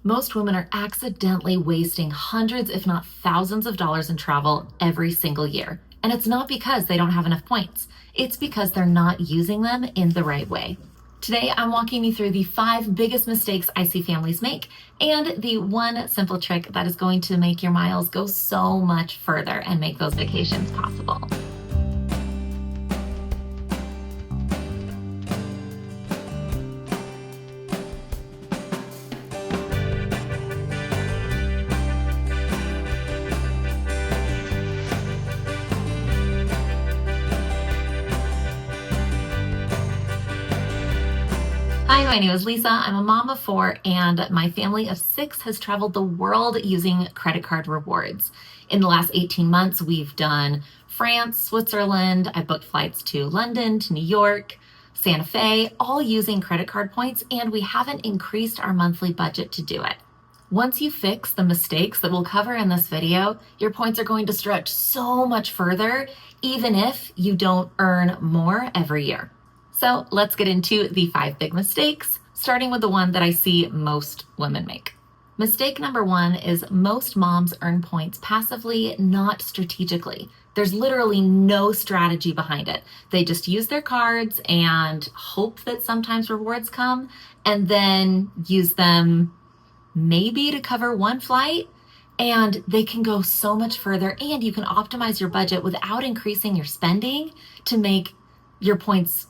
Most women are accidentally wasting hundreds, if not thousands of dollars in travel every single year. And it's not because they don't have enough points. It's because they're not using them in the right way. Today, I'm walking you through the 5 biggest mistakes I see families make and the one simple trick that is going to make your miles go so much further and make those vacations possible. Hi, my name is Lisa. I'm a mom of 4, and my family of 6 has traveled the world using credit card rewards. In the last 18 months, we've done France, Switzerland. I booked flights to London, to New York, Santa Fe, all using credit card points, and we haven't increased our monthly budget to do it. Once you fix the mistakes that we'll cover in this video, your points are going to stretch so much further, even if you don't earn more every year. So let's get into the 5 big mistakes, starting with the one that I see most women make. Mistake number 1 is most moms earn points passively, not strategically. There's literally no strategy behind it. They just use their cards and hope that sometimes rewards come, and then use them maybe to cover one flight, and they can go so much further, and you can optimize your budget without increasing your spending to make your points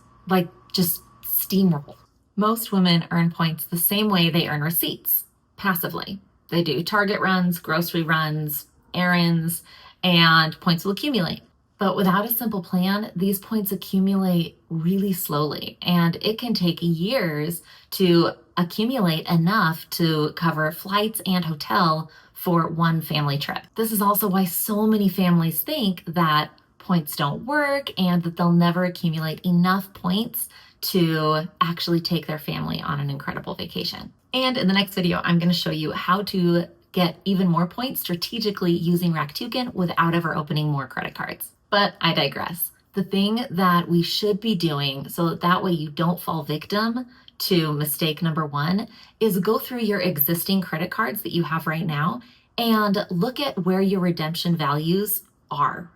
just steamroll. Most women earn points the same way they earn receipts, passively. They do Target runs, grocery runs, errands, and points will accumulate. But without a simple plan, these points accumulate really slowly, and it can take years to accumulate enough to cover flights and hotel for one family trip. This is also why so many families think that points don't work and that they'll never accumulate enough points to actually take their family on an incredible vacation. And in the next video, I'm going to show you how to get even more points strategically using Rakuten without ever opening more credit cards. But I digress. The thing that we should be doing so that way you don't fall victim to mistake number 1 is go through your existing credit cards that you have right now and look at where your redemption values are.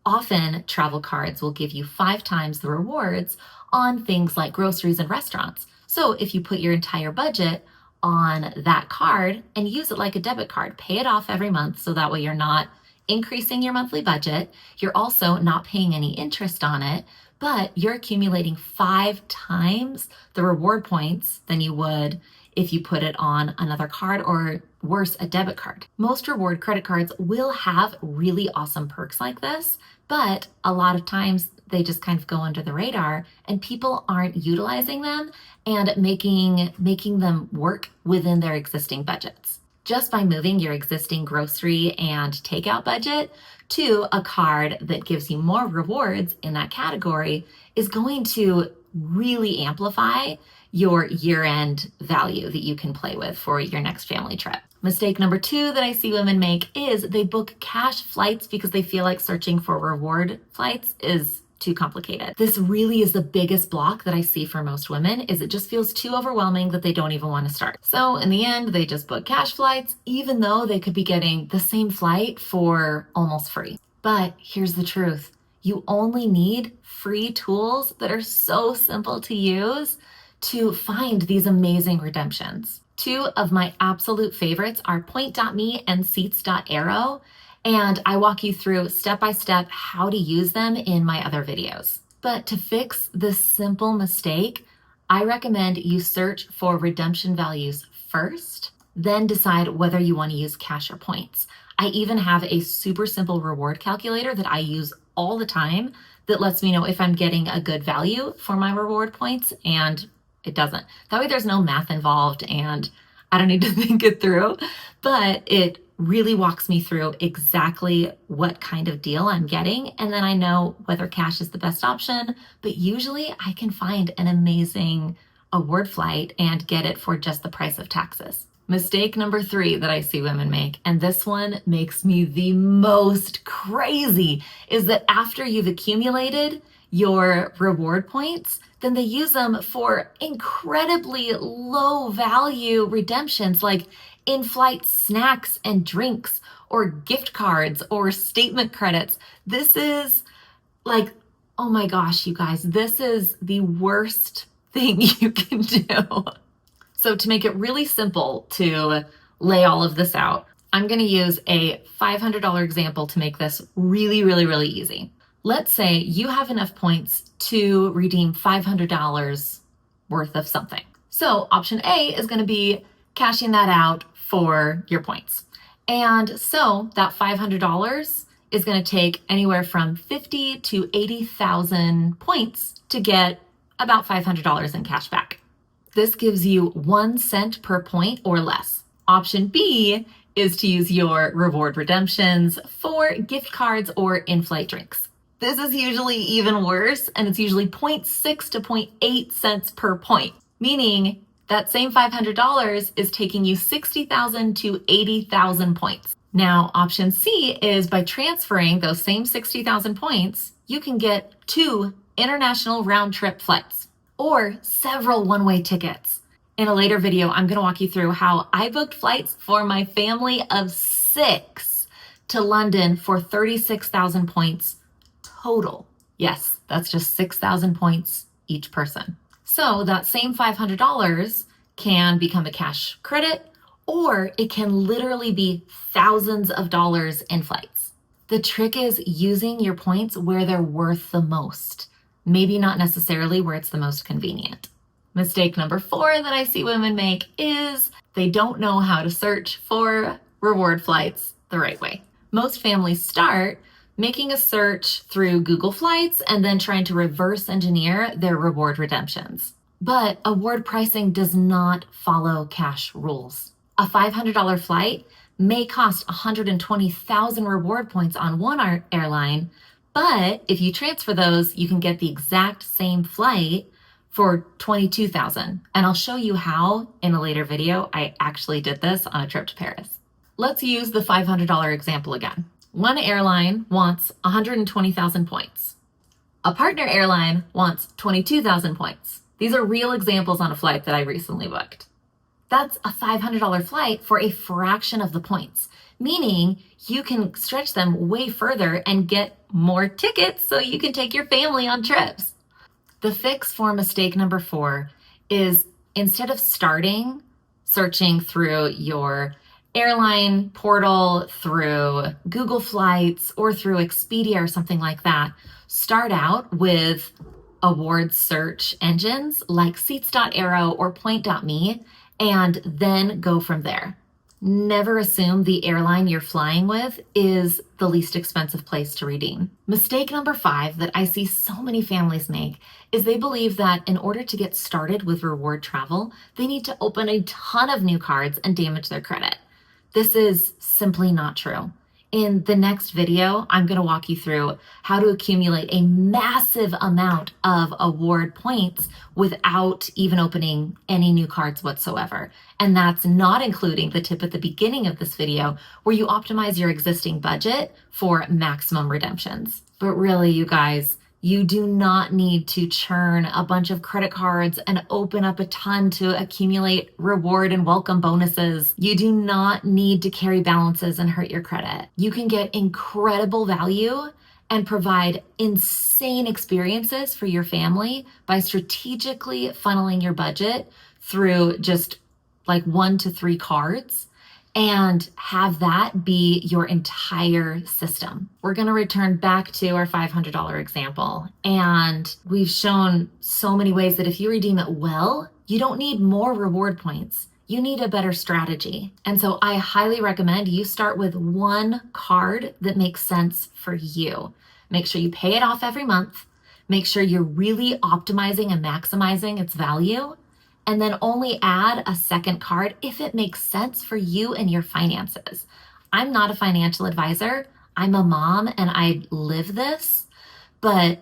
Often, travel cards will give you 5 times the rewards on things like groceries and restaurants. So if you put your entire budget on that card and use it like a debit card, pay it off every month so that way you're not increasing your monthly budget, you're also not paying any interest on it, but you're accumulating 5 times the reward points than you would if you put it on another card, or worse, a debit card. Most reward credit cards will have really awesome perks like this, but a lot of times they just kind of go under the radar and people aren't utilizing them and making them work within their existing budgets. Just by moving your existing grocery and takeout budget to a card that gives you more rewards in that category is going to really amplify your year-end value that you can play with for your next family trip. Mistake number 2 that I see women make is they book cash flights because they feel like searching for reward flights is too complicated. This really is the biggest block that I see for most women, is it just feels too overwhelming that they don't even want to start. So in the end, they just book cash flights, even though they could be getting the same flight for almost free. But here's the truth. You only need free tools that are so simple to use to find these amazing redemptions. 2 of my absolute favorites are Point.me and Seats.aero, and I walk you through step-by-step how to use them in my other videos. But to fix this simple mistake, I recommend you search for redemption values first, then decide whether you want to use cash or points. I even have a super simple reward calculator that I use all the time that lets me know if I'm getting a good value for my reward points and it doesn't. That way there's no math involved and I don't need to think it through, but it really walks me through exactly what kind of deal I'm getting. And then I know whether cash is the best option, but usually I can find an amazing award flight and get it for just the price of taxes. Mistake number 3 that I see women make, and this one makes me the most crazy, is that after you've accumulated, your reward points, then they use them for incredibly low value redemptions like in-flight snacks and drinks or gift cards or statement credits. This is like, oh my gosh, you guys, this is the worst thing you can do. So to make it really simple to lay all of this out, I'm going to use a $500 example to make this really, really, really easy. Let's say you have enough points to redeem $500 worth of something. So option A is going to be cashing that out for your points. And so that $500 is going to take anywhere from 50 to 80,000 points to get about $500 in cash back. This gives you 1 cent per point or less. Option B is to use your reward redemptions for gift cards or in-flight drinks. This is usually even worse, and it's usually 0.6 to 0.8 cents per point, meaning that same $500 is taking you 60,000 to 80,000 points. Now, option C is by transferring those same 60,000 points, you can get 2 international round-trip flights or several one-way tickets. In a later video, I'm going to walk you through how I booked flights for my family of 6 to London for 36,000 points total. Yes, that's just 6,000 points each person. So that same $500 can become a cash credit, or it can literally be thousands of dollars in flights. The trick is using your points where they're worth the most, maybe not necessarily where it's the most convenient. Mistake number 4 that I see women make is they don't know how to search for reward flights the right way. Most families start making a search through Google Flights and then trying to reverse engineer their reward redemptions. But award pricing does not follow cash rules. A $500 flight may cost 120,000 reward points on one airline, but if you transfer those, you can get the exact same flight for 22,000. And I'll show you how in a later video. I actually did this on a trip to Paris. Let's use the $500 example again. One airline wants 120,000 points. A partner airline wants 22,000 points. These are real examples on a flight that I recently booked. That's a $500 flight for a fraction of the points, meaning you can stretch them way further and get more tickets so you can take your family on trips. The fix for mistake number 4 is instead of starting searching through your airline portal, through Google Flights, or through Expedia or something like that, start out with award search engines like Seats.aero or Point.me, and then go from there. Never assume the airline you're flying with is the least expensive place to redeem. Mistake number 5 that I see so many families make is they believe that in order to get started with reward travel, they need to open a ton of new cards and damage their credit. This is simply not true. In the next video, I'm going to walk you through how to accumulate a massive amount of award points without even opening any new cards whatsoever. And that's not including the tip at the beginning of this video where you optimize your existing budget for maximum redemptions. But really, you guys, you do not need to churn a bunch of credit cards and open up a ton to accumulate reward and welcome bonuses. You do not need to carry balances and hurt your credit. You can get incredible value and provide insane experiences for your family by strategically funneling your budget through just like 1 to 3 cards and have that be your entire system. We're going to return back to our $500 example. And we've shown so many ways that if you redeem it well, you don't need more reward points. You need a better strategy. And so I highly recommend you start with one card that makes sense for you. Make sure you pay it off every month. Make sure you're really optimizing and maximizing its value. And then only add a second card if it makes sense for you and your finances. I'm not a financial advisor. I'm a mom and I live this, but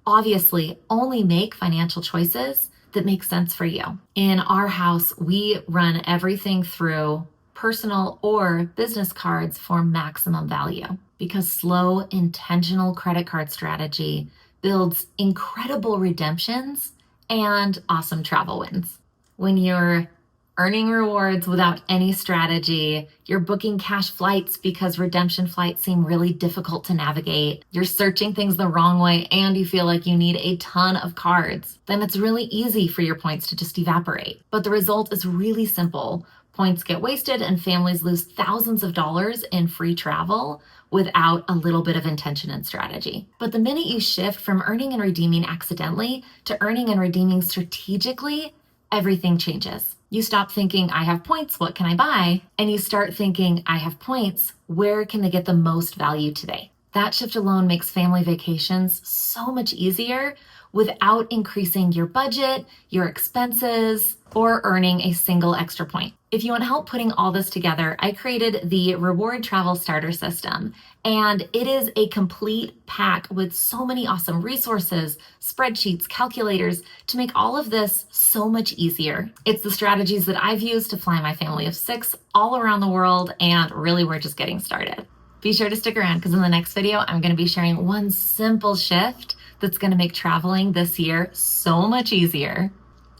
obviously only make financial choices that make sense for you. In our house, we run everything through personal or business cards for maximum value because slow, intentional credit card strategy builds incredible redemptions and awesome travel wins. When you're earning rewards without any strategy, you're booking cash flights because redemption flights seem really difficult to navigate, you're searching things the wrong way, and you feel like you need a ton of cards, then it's really easy for your points to just evaporate. But the result is really simple. Points get wasted and families lose thousands of dollars in free travel without a little bit of intention and strategy. But the minute you shift from earning and redeeming accidentally to earning and redeeming strategically, everything changes. You stop thinking, I have points, what can I buy? And you start thinking, I have points, where can they get the most value today? That shift alone makes family vacations so much easier without increasing your budget, your expenses, or earning a single extra point. If you want help putting all this together, I created the Reward Travel Starter System, and it is a complete pack with so many awesome resources, spreadsheets, calculators to make all of this so much easier. It's the strategies that I've used to fly my family of 6 all around the world, and really we're just getting started. Be sure to stick around because in the next video, I'm going to be sharing one simple shift that's going to make traveling this year so much easier,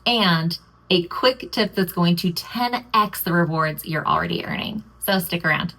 and a quick tip that's going to 10x the rewards you're already earning. So stick around.